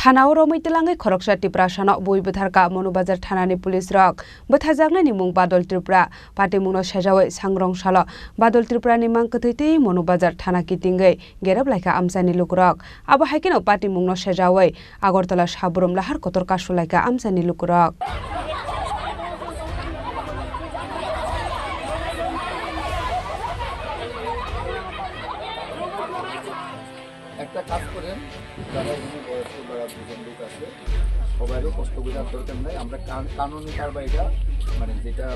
Thana Romitelangi Khoroksa Tripura Shano Bui Butharka ManuBazar Thanani Police Rock Buthajaglani Mung Badol Tripura Pati Mungno Sajawai Sangrong Shala Badol Tripura ni MangkwthowiTwiwi ManuBazar Thana Kitingai Gerao AmchainiLukurok Abo Haikino Pati Mungno Sajawai Agartala Sabroom Lahar KasulaikhaKaladepa AmchainiLukurok একটা কাজ করেন যারা এখানে বয়স্ক বা দুজন লোক আছে সবাইরও কষ্ট বোঝার দরকার নাই আমরা কানুনি কারবাইটা মানে যেটা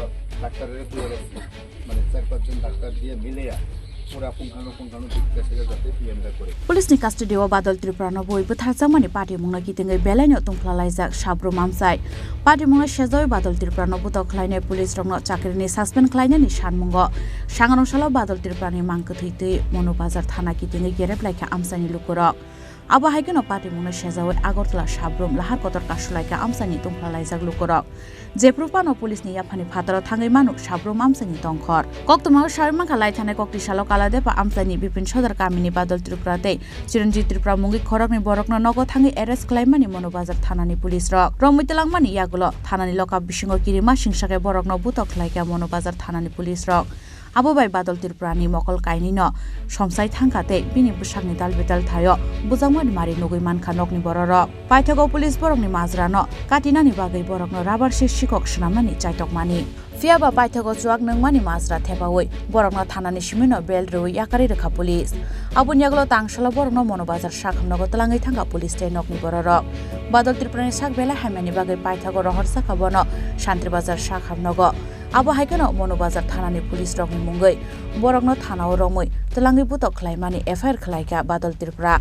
ডাক্তারের দিয়ে গেছে মানে 4-5 জন ডাক্তার দিয়ে মিলে পুরা পুঙ্খানুপুঙ্খানু দিকটা সেটা যাতে পিএমটা করে पुलिसनि कास्टडियाव बादल त्रिपुरानो बयबो थारजामानि पार्टी मुंना गिदिङै बेलायनो तुंफ्लालायजाक साब्रुम आमसाय पार्टी मुंना सेजावै बादल त्रिपुरानो बुतक खालायनाय पुलिस रंनो चाकरिनि सासपेन्ड खालायनायनि सानमुंगो सांगरंशालाव बादल त्रिपुरानि MangkwthowiTwiwi ManuBazar थाना गिदिङै गेरेबलायखा AmchainiLukurok Abo haikino party mungna sejawai Agartala Sabroom Lahar KasulaikhaKaladepa Amchaini tungflalayjak Lukurok Jeprupano pulisni yaphani phataro thangai manu Sabroom Amchaini tongkhor Koktoma Sarmangkha laithane KasulaikhaKaladepa Amchaini bipin sodar kamini Badol Tripura tei Chiranjit Tripura mungi Khorangni borokno nogo thangai arrest khlaimani ManuBazar thanani police rok Romitelangmani yagulo thanani lokap bisingo kirima singsakai borokno butok khlaika ManuBazar thanani police rok Abo bai Badol Tripurani mokol kainino somsai thangkate bini busakni dalbetal thayo bujangmani mari nugui mankha nokni bororok paithago police borokni majrano katinani bagai borokno rabar sikok shnamani chaitokmani Fiaba paithago chuak nangmani majra thepawoi borokno thanani simino bel roi yakari rekha police Abo nyaglo tangshala borokno ManuBazar sakhamnago tlangai thangka police te nokni bororok Badol Tripurani sakbela hamani bagai paithago rohor sakabono ManuBazar sakhamnago Abo haikano ManuBazar thanani police rokni mungai borokno thanao romoi tlangai butok khlaimani FIR khlaika Badol Tripura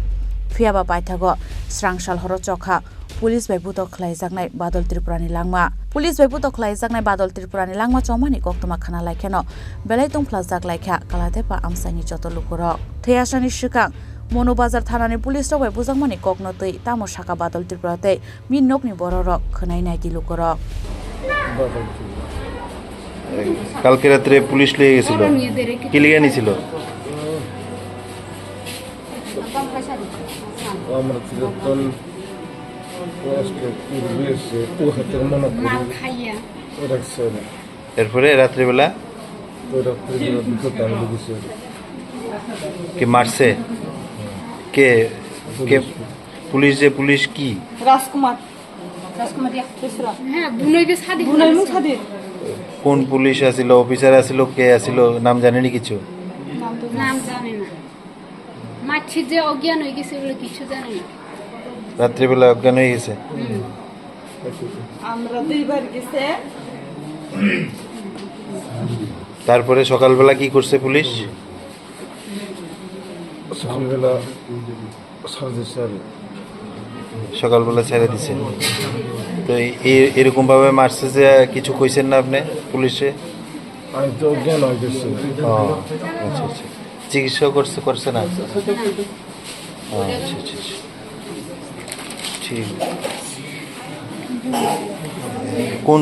Fiaba paithago srangshal horo chokha police bai butok khlaijaknai Badol Tripurani langma police bai butok khlaijaknai Badol Tripurani langma chomani koktoma khana laikheno belai tungflajak Kaladepa Amchaini Lukurok theyasani sikang ManuBazar thanani police rok bai bujangmani kokno tei tamo saka Badol Tripura tei min nokni bororok khnainai Lukurok কালকে রাতে police লিয়ে গেছিল কি লিয়ে নিছিল আমরা তিরতন পোস্টে পুলিশে ও হাতে মনে করি রাখছে এরপরে রাত্রি বেলা দুটো গেছে কি মারছে কে কে পুলিশ যে পুলিশ কি রাজকুমার হ্যাঁ বুনাইকে সাদি বুনাইমু সাদি কোন পুলিশ আছিল অফিসার আছিল কে আছিল নাম জানেনি কিছু নাম জানে না মাছি যে অজ্ঞান হয়ে গেছে বলে কিছু জানে না রাত্রি বেলা অজ্ঞান হয়ে গেছে আমরা দুইবার গেছে তারপরে সকালবেলা কি করছে পুলিশ সকালবেলা ছেড়ে দিছে তো এরকম ভাবে মারছে যে কিছু কইছেন না আপনি পুলিশে আমি তো অজ্ঞান হয়ে গেছে আচ্ছা আচ্ছা চিকিৎসা করছে না আচ্ছা আচ্ছা ঠিক কোন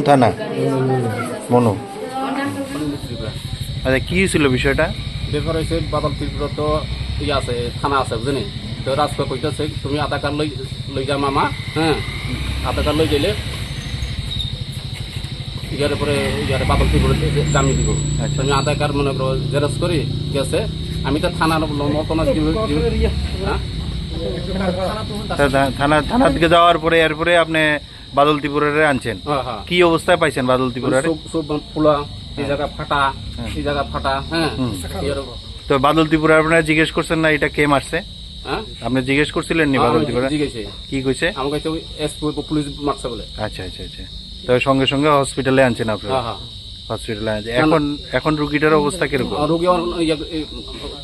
থানা মনু আচ্ছা কি হয়েছিল বিষয়টা ব্যাপার হয়েছে বাদল ত্রিপুরা তো ইয়ে আছে থানা আছে বুঝলি তো রাজপা কইতেছে তুমি আধার কার্ড লই যা মামা হ্যাঁ আধার কার্ড লই গেলে ইয়ার পরে ইয়ার বাদল ত্রিপুরা জামিয়ে দিব আমি আধার কার্ড মনে করো জেরক্স করি গেছে আমি তো থানার মতন থানা থেকে যাওয়ার পরে এরপরে আপনি বাদল ত্রিপুরারে আনছেন কি অবস্থায় পাইছেন বাদল ত্রিপুরারে সব ফুলা এই জায়গা ফাটা হ্যাঁ তো বাদল ত্রিপুরা আপনারা জিজ্ঞেস করছেন না এটা কে মারছে আপনি জিজ্ঞেস করছিলেন নি বাদল ত্রিপুরা কি কইছে আমার কাছে এসপি পুলিশ মারছে বলে আচ্ছা তো সঙ্গে সঙ্গে হসপিটালে আনছেন আপনারা হসপিটালে আনছেন এখন রোগীটার অবস্থা কিরকম রোগী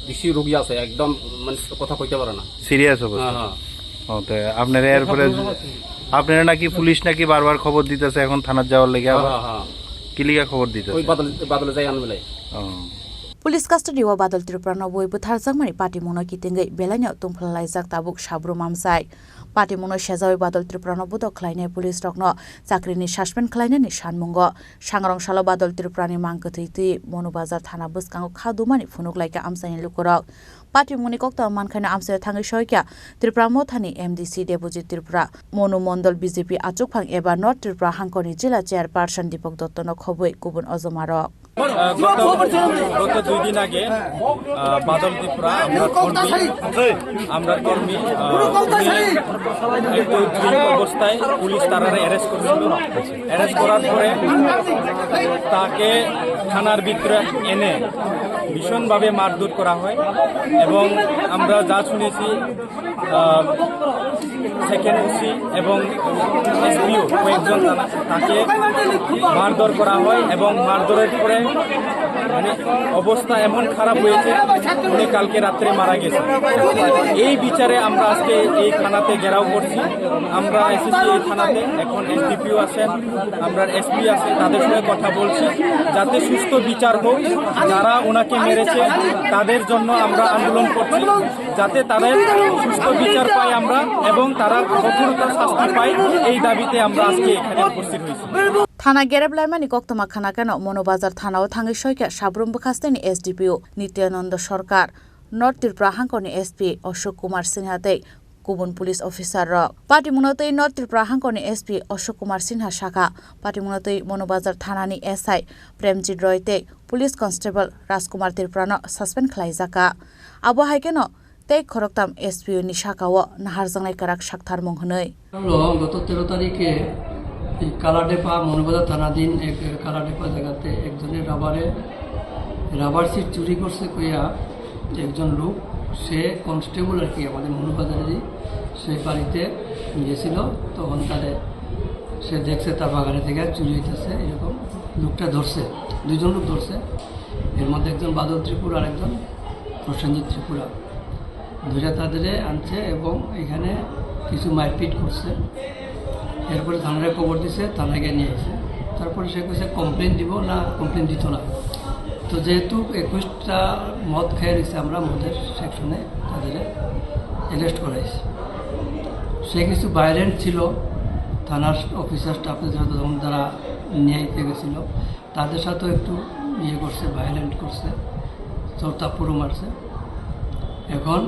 বেশি রোগী আছে একদম মানে কথা কইতে পারে না সিরিয়াস অবস্থা তো আপনারা এরপরে আপনারা নাকি পুলিশ নাকি বারবার খবর দিতেছে এখন থানার যাওয়ার লেগে কি লিগা খবর দিতেছে ওই বাদলে যাই আনবেলে पुलिस कस्टडी व बादल त्रिपुरा नबोई बुथारजाकमानि पार्टीमुंनो कितिंगै बेलाइनो तुंफ्लालाइजाक ताबुक साब्रुम आमसाय पार्टीमुंनो सेजावै बादल त्रिपुरा नबोद खलायनाय पुलिस रकनो चाकरिनि सासपेन्ड खलायनायनि सानमुंगो सांग्रंसालो बादल त्रिपुरानि मांkwthowiTwiwi ManuBazar थाना बसकांगो खादुमानि फुनुकलाइका AmchainiLukurok पार्टीमुंनि कक्ता मानखायना आमसाय थाङै सयका त्रिपुरा मथानि MDC डेपुटी त्रिपुरा मनु मण्डल बीजेपी आचुकफां एबा नर्थ त्रिपुरा हांखनि जिल्ला चेयारपार्सन दीपक दत्तनो खबै गुबुन अजमारक গত 2 দিন আগে বাদল ত্রিপুরা আমরা কর্মী একটু অবস্থায় পুলিশ তারারে অ্যারেস্ট করেছিল। অ্যারেস্ট করার পরে তাকে থানার ভিতরে এনে ভীষণভাবে মারধর করা হয় এবং আমরা যা শুনেছি সেকেন্ড ওসি এবং এসপিও কয়েকজন তাকে মারধর করা হয় এবং মারধরের পরে মানে অবস্থা এমন খারাপ হয়েছে উনি কালকে রাত্রে মারা গেছে। এই বিচারে আমরা আজকে এই থানাতে ঘেরাও করছি। আমরা এসেছি এই থানাতে, এখন এসডিপিও আছেন, আমরা এসপি আছে, তাদের সঙ্গে কথা বলছি যাতে সুস্থ বিচার হোক। যারা ওনাকে মেরেছে তাদের জন্য আমরা আন্দোলন করছি যাতে তাদের সুস্থ বিচার পাই আমরা এবং তারা কঠোরতর শাস্তি পাই। এই দাবিতে আমরা আজকে এখানে উপস্থিত হয়েছি। थाना गेरेबलायमानि कक्तमा खाना केन ManuBazar थानाव थाङै सयका साब्रुम बखास्तेनि एसडिपिओ नित्यानन्द सरकार नर्थ त्रिपुरा हांखनि एसपी अशोक कुमार सिन्हा तै गुबुन पुलिस अफिसार रक पार्टीमुंनो तै नर्थ त्रिपुरा हांखनि एसपी अशोक कुमार सिन्हा शाखा पार्टीमुंनो तै ManuBazar थानानि एसआई प्रेमजित रय तै पुलिस कन्स्टेबल राजकुमार त्रिपुरानो सस्पेन्ड खालायजाका आबो हायकेन तै खरकताम एसपीओ नि शाखाव नाहारजांनाय काराक साक्थार मंहनै गत 13 तारिखे কালাডেপা ManuBazar থানাধীন এক কালাডেপা জায়গাতে একজনের রাবার সিট চুরি করছে কইয়া একজন লোক, সে কনস্টেবল আর কি আমাদের ManuBazarই, সে বাড়িতে গিয়েছিল। তখন সে দেখছে তার বাগানে থেকে চুরি হইতেছে, এরকম লোকটা ধরছে, দুইজন লোক ধরছে। এর মধ্যে একজন বাদল ত্রিপুরা আর একজন প্রসেনজিৎ ত্রিপুরা ধরে তাদের আনছে এবং এখানে কিছু মারপিট করছে। এরপরে থানারে খবর দিছে, থানায় গিয়ে নিয়ে এসে তারপরে সে কইছে কমপ্লেন দিব না, কমপ্লেন দিত না। তো যেহেতু 21টা মদ খেয়ে নিছে, আমরা মদের সেকশনে তাদের অ্যারেস্ট করাইছি। সে কিছু ভায়োলেন্ট ছিল, থানার অফিসার স্টাফের সাথে যখন তারা নিয়ে গেছিলো তাদের সাথেও একটু করছে, ভায়োলেন্ট করছে, চোরতাপুরও মারছে। এখন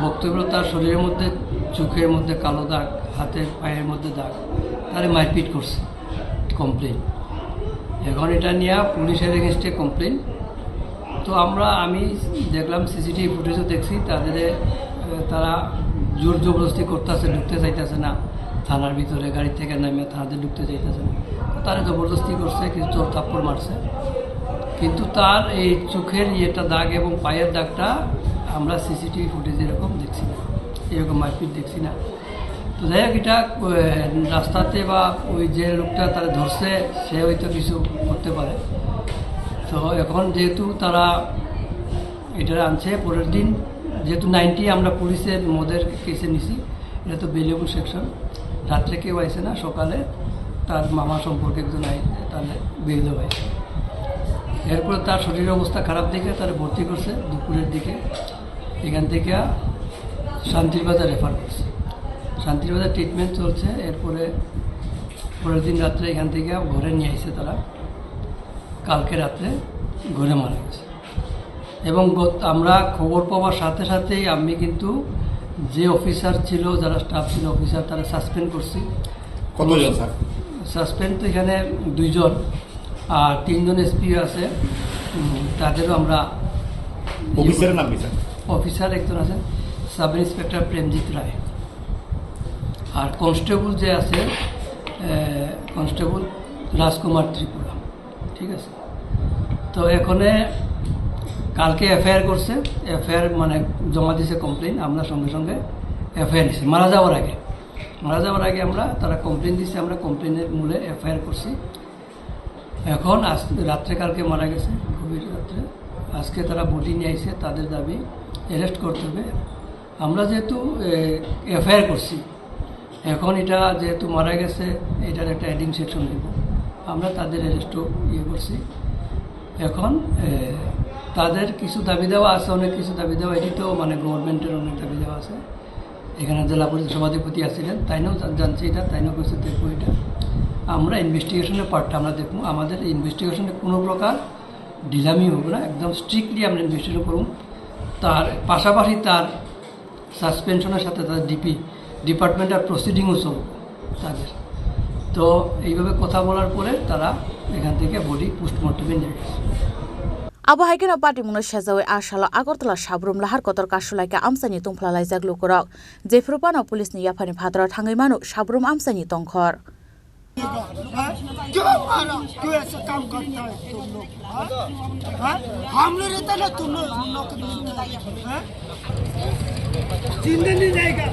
বক্তব্য তার শরীরের মধ্যে, চোখের মধ্যে কালো দাগ, হাতের পায়ের মধ্যে দাগ, তারে মারপিট করছে, কমপ্লেন। এখন এটা নিয়ে পুলিশের এগেনস্টে কমপ্লেন। তো আমি দেখলাম, সিসিটিভি ফুটেজও দেখছি, তারা জোর জবরদস্তি করতেছে, ঢুকতে চাইতেছে না থানার ভিতরে, গাড়ি থেকে নামে থানাতে ঢুকতে চাইতেছে না। তারা জবরদস্তি করছে, কিছু চোর থাপ্পড় মারছে। কিন্তু তার এই চোখের ইয়েটা দাগ এবং পায়ের দাগটা আমরা সিসিটিভি ফুটেজ এরকম দেখছি না, এরকম মারপিট দেখছি না। তো যাই হোক, এটা রাস্তাতে বা ওই যে লোকটা তারা ধরছে সে হয়তো কিছু করতে পারে। তো এখন যেহেতু তারা এটা আনছে, পরের দিন যেহেতু 90 আমরা পুলিশের মদের কেসে নিছি, এটা তো বেলেবুল সেকশন, রাত্রে কেউ আইসে না, সকালে তার মামা সম্পর্কে একজন আইসে, তাহলে বেল হয়। এরপরে তার শরীরের অবস্থা খারাপ দেখে তারা ভর্তি করছে দুপুরের দিকে। এখান থেকে শান্তিরবাজার রেফার করছে, শান্তিরবাজার ট্রিটমেন্ট চলছে। এরপরে পরের দিন রাত্রে এখান থেকে ঘরে নিয়ে আসছে তারা, কালকে রাত্রে ঘরে মারা গেছে। এবং আমরা খবর পাওয়ার সাথে সাথেই আমি কিন্তু যে অফিসার ছিল, যারা স্টাফ ছিল অফিসার, তারা সাসপেন্ড করছি। কতজন স্যার? সাসপেন্ড তো এখানে 2 জন, আর 3 জন এসপি আছে, তাদেরও আমরা। অফিসারের নাম কি স্যার? অফিসার একজন আছে সাব ইন্সপেক্টর প্রেমজিৎ রায়, আর কনস্টেবল যে আছে কনস্টেবল রাজকুমার ত্রিপুরা। ঠিক আছে, তো এখানে কালকে এফআইআর করছে, এফআইআর মানে জমা দিয়েছে কমপ্লেন। আমরা সঙ্গে সঙ্গে এফআইআর দিচ্ছি মারা যাওয়ার আগে আমরা তারা কমপ্লেন দিচ্ছে, আমরা কমপ্লেনের মূলে এফআইআর করছি। এখন রাত্রে কালকে মারা গেছে, গভীর রাত্রে। আজকে তারা বডি নিয়ে আসছে, তাদের দাবি অ্যারেস্ট করতে হবে। আমরা যেহেতু এফআইআর করছি, এখন এটা যেহেতু মারা গেছে, এটার একটা অ্যাডিং সেকশন হইব, আমরা তাদের অ্যারেস্টও করছি। এখন তাদের কিছু দাবি দেওয়া আছে, অনেক কিছু দাবি দেওয়া, এটি তো মানে গভর্নমেন্টের অনেক দাবি দেওয়া আছে। এখানে জেলা পরিষদ সভাধিপতি আসছিলেন, তাইনাও জানছি এটা, তাইনাও কিছু দেখবো এটা। আমরা ইনভেস্টিগেশনের পার্টটা আমরা দেখবো, আমাদের ইনভেস্টিগেশনে কোনো প্রকার ঢিলামি হোক না, একদম স্ট্রিক্টলি আমরা ইনভেস্টিগেশন করুন। তার পাশাপাশি তার সাসপেনশনের সাথে তাদের ডিপার্টমেন্টাল প্রসিডিংও চলবে তাদের। তো এইভাবে কথা বলার পরে তারা এখান থেকে বডি পোস্টমর্টমে নিয়ে গেছে। Abo haikeno party mungno sejawi asalo Agartala Sabroom Lahar kotor Kasulaika Amchaini Lukurok Jefrupano police ni yapani bhadra thangai manu Sabroom Amchaini tongkhor क्यों ऐसा काम करता है तुम लोग? हम लोग रहता ना तुम लोग नौकरी जिंदा नहीं जाएगा।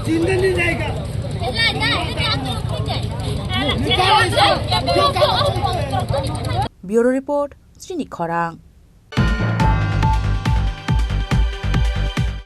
जिंदा नहीं जाएगा। Bureau report Chini Khorang